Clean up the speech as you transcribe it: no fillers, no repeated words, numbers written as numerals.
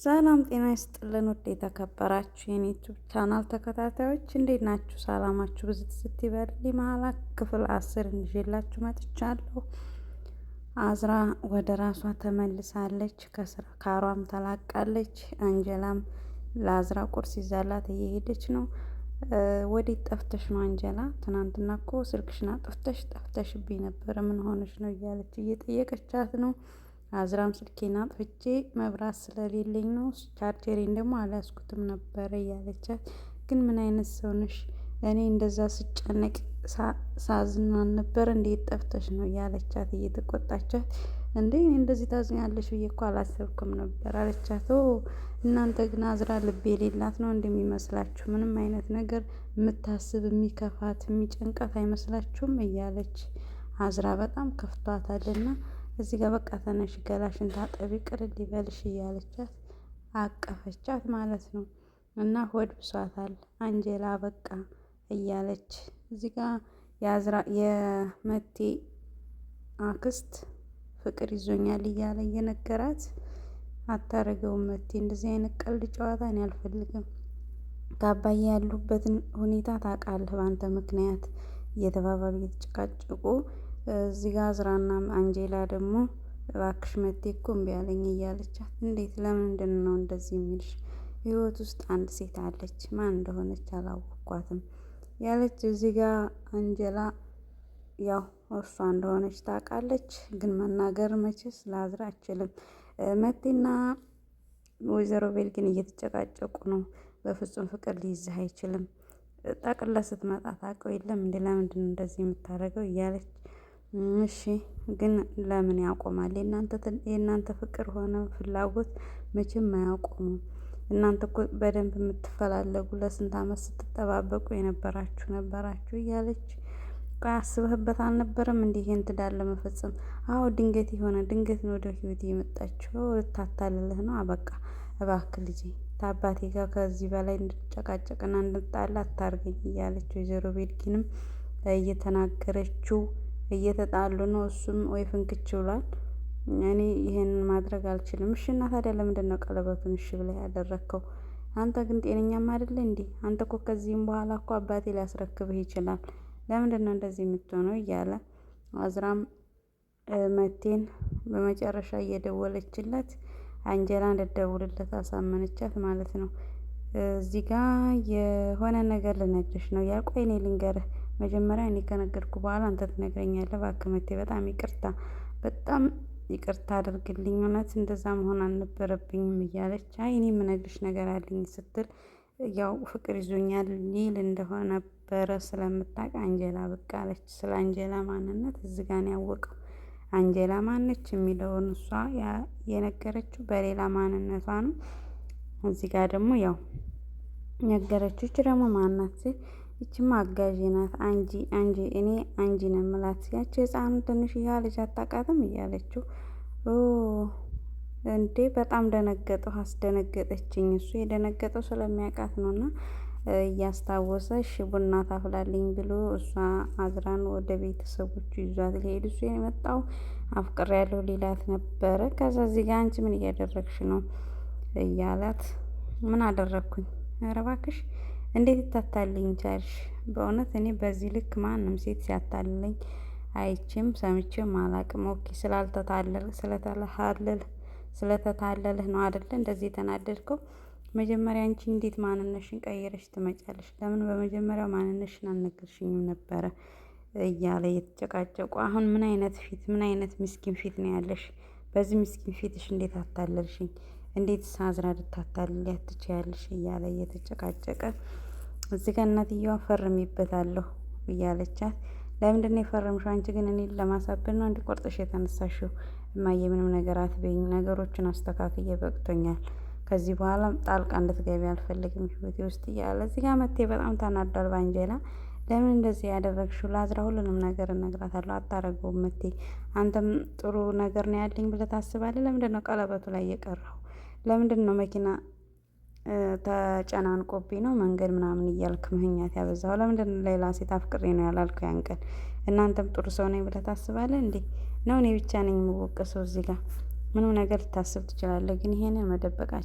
ሰላም ጤና ይስጥልን ውድ የተከበራችሁ የኔ ዩቲዩብ ቻናል ተከታታዮች እንዴት ናችሁ? ሰላማችሁ ብዝት ይበልልኝ። መሀላት ክፍል 10 ይዤላችሁ መጥቻለሁ። አዝራ ወደ ራሷ ተመልሳለች። ከስራ ካሯም ተላቃለች። አንጀላም ለአዝራ ቁርስ ይዛላት እየሄደች ነው። ወዴት ጠፍተሽ ነው አንጀላ? ትናንትና እኮ ስልክሽን ጠፍተሽብኝ ነበረ፣ ምን ሆነሽ ነው እያለች እየጠየቀቻት ነው። አዝራም ስልኬን አጥፍቼ መብራት ስለሌለኝ ነው፣ ቻርጀሬን ደግሞ አልያዝኩትም ነበረ እያለቻት፣ ግን ምን አይነት ሰው ነሽ? እኔ እንደዛ ስጨነቅ ሳዝን አልነበረ እንዴት ጠፍተሽ ነው እያለቻት እየተቆጣቻት፣ እንዴ እኔ እንደዚህ ታዝኛለሽ ብዬ እኮ አላሰብኩም ነበር አለቻት። እናንተ ግን አዝራ ልብ የሌላት ነው እንደሚመስላችሁ? ምንም አይነት ነገር የምታስብ የሚከፋት የሚጨንቃት አይመስላችሁም? እያለች አዝራ በጣም ከፍቷታልና እዚህ ጋር በቃ ተነሽ ገላሽን ታጠቢ ቅርል ይበልሽ እያለቻት አቀፈቻት ማለት ነው። እና ሆድ ብሷታል አንጀላ በቃ እያለች እዚህ ጋር የመቴ አክስት ፍቅር ይዞኛል እያለ እየነገራት አታረገውም። መቴ እንደዚህ አይነት ቀልድ ጨዋታ እኔ አልፈልግም። ከአባዬ ያሉበትን ሁኔታ ታውቃለህ፣ በአንተ ምክንያት እየተባባሉ እየተጨቃጨቁ እዚህ ጋር አዝራና አንጀላ ደግሞ እባክሽ መቴ እኮ እምቢ አለኝ እያለቻት፣ እንዴት ለምንድን ነው እንደዚህ የሚልሽ? ህይወት ውስጥ አንድ ሴት አለች፣ ማን እንደሆነች አላወኳትም ያለች። እዚህ ጋር አንጀላ ያው እርሷ እንደሆነች ታውቃለች፣ ግን መናገር መቼስ ለአዝራ አችልም። መቴና ወይዘሮ ቤልጊን እየተጨቃጨቁ ነው። በፍጹም ፍቅር ሊይዝህ አይችልም፣ ጠቅለ ስትመጣ ታውቀው የለም እንዴ? ለምንድን ነው እንደዚህ የምታደርገው እያለች፣ እሺ ግን ለምን ያቆማል? የእናንተ ፍቅር ሆነ ፍላጎት መቼም አያቆሙም። እናንተ እኮ በደንብ የምትፈላለጉ ለስንት ዓመት ስትጠባበቁ ነበራችሁ እያለች፣ ቆይ አስበህበት አልነበረም እንዲህ ይሄን ትዳር ለመፈጸም? አዎ ድንገት ነው ወደ ህይወት የመጣችው፣ ልታታልልህ ነው። አበቃ እባክህ ልጄ ታባቴ ጋር ከዚህ በላይ እንድጨቃጨቅና እንድጣላ አታርገኝ እያለች ወይዘሮ ቤልጊንም እየተናገረችው እየተጣሉ ነው። እሱም ወይ ፍንክች ብሏል። እኔ ይሄንን ማድረግ አልችልም። እሺ እና ታዲያ ለምንድን ነው ቀለበቱን እሺ ብለህ ያደረግከው? አንተ ግን ጤነኛም አይደለ እንዴ? አንተ እኮ ከዚህም በኋላ እኮ አባቴ ሊያስረክብህ ይችላል። ለምንድን ነው እንደዚህ የምትሆነው? እያለ አዝራም መቴን በመጨረሻ እየደወለችለት አንጀላ እንድትደውልለት አሳመነቻት ማለት ነው። እዚህ ጋር የሆነ ነገር ልነግርሽ ነው። ቆይ እኔ ልንገርህ መጀመሪያ፣ እኔ ከነገርኩ በኋላ አንተ ትነግረኛለህ። እባክህ መቴ በጣም ይቅርታ አድርግልኝ፣ እውነት እንደዛ መሆን አልነበረብኝም እያለች፣ አይ እኔ የምነግርሽ ነገር አለኝ ስትል፣ ያው ፍቅር ይዞኛል ሊል እንደነበረ ስለምታውቅ አንጀላ ብቅ አለች። ስለ አንጀላ ማንነት እዚህ ጋር ነው ያወቀው። አንጀላ ማነች የሚለውን እሷ የነገረችው በሌላ ማንነቷ ነው። እዚህ ጋር ደግሞ ያው ነገረችው። እች ደግሞ ማናት? ይችማ አጋዥ ናት። እኔ አንጂ ነው የምላት። ያቺ ህፃኑ ትንሽ ልጅ አታውቃትም እያለችው፣ እንዴ በጣም ደነገጠው፣ አስደነገጠችኝ። እሱ የደነገጠው ስለሚያውቃት ነው። እና እያስታወሰ እሺ ቡና ታፍላልኝ ብሎ እሷ አዝራን ወደ ቤተሰቦቹ ይዟት ሊሄድ እሱ የመጣው አፍቅሬያለሁ ሊላት ነበረ። ከዛ እዚህ ጋር አንቺ ምን እያደረግሽ ነው እያላት፣ ምን አደረግኩኝ? ኧረ እባክሽ እንዴት ይታታልኝ ቻልሽ? በእውነት እኔ በዚህ ልክ ማንም ሴት ሲያታልለኝ አይቼም ሰምቼም አላቅም። ኦኬ ስለተታለልህ ነው አይደለ እንደዚህ የተናደድከው? መጀመሪያ አንቺ እንዴት ማንነሽን ቀይረሽ ትመጫለሽ? ለምን በመጀመሪያው ማንነሽን አልነገርሽኝም ነበረ? እያለ የተጨቃጨቁ፣ አሁን ምን አይነት ምስኪን ፊት ነው ያለሽ? በዚህ ምስኪን ፊትሽ እንዴት አታለልሽኝ? እንዴት አዝራ ልታታልያት ትችያለሽ? እያለ እየተጨቃጨቀ፣ እዚህ ጋር እናትየዋ ፈርሚበታለሁ እያለቻት፣ ለምንድን ነው የፈረምሽው? አንቺ ግን እኔን ለማሳበድ ነው እንዲቆርጥሽ የተነሳሽው? እማዬ ምንም ነገር አትበይኝ፣ ነገሮችን አስተካክዬ በቅቶኛል። ከዚህ በኋላ ጣልቃ እንድትገቢ አልፈልግም ህይወቴ ውስጥ እያለ፣ እዚህ ጋር መቴ በጣም ተናዷል በአንጀላ። ለምን እንደዚህ ያደረግሽው? ለአዝራ ሁሉንም ነገር እነግራታለሁ። አታረገውም መቴ፣ አንተም ጥሩ ነገር ነው ያለኝ ብለህ ታስባለህ? ለምንድን ነው ቀለበቱ ላይ የቀረው? ለምንድን ነው መኪና ተጨናንቆብኝ ነው መንገድ ምናምን እያልክ ምህኛት ያበዛው? ለምንድን ነው ሌላ ሴት አፍቅሬ ነው ያላልኩ ያን ቀን? እናንተም ጥሩ ሰው ነኝ ብለህ ታስባለህ እንዴ? ነው እኔ ብቻ ነኝ የምወቀሰው? እዚህ ጋር ምንም ነገር ልታስብ ትችላለህ፣ ግን ይሄንን መደበቃቸው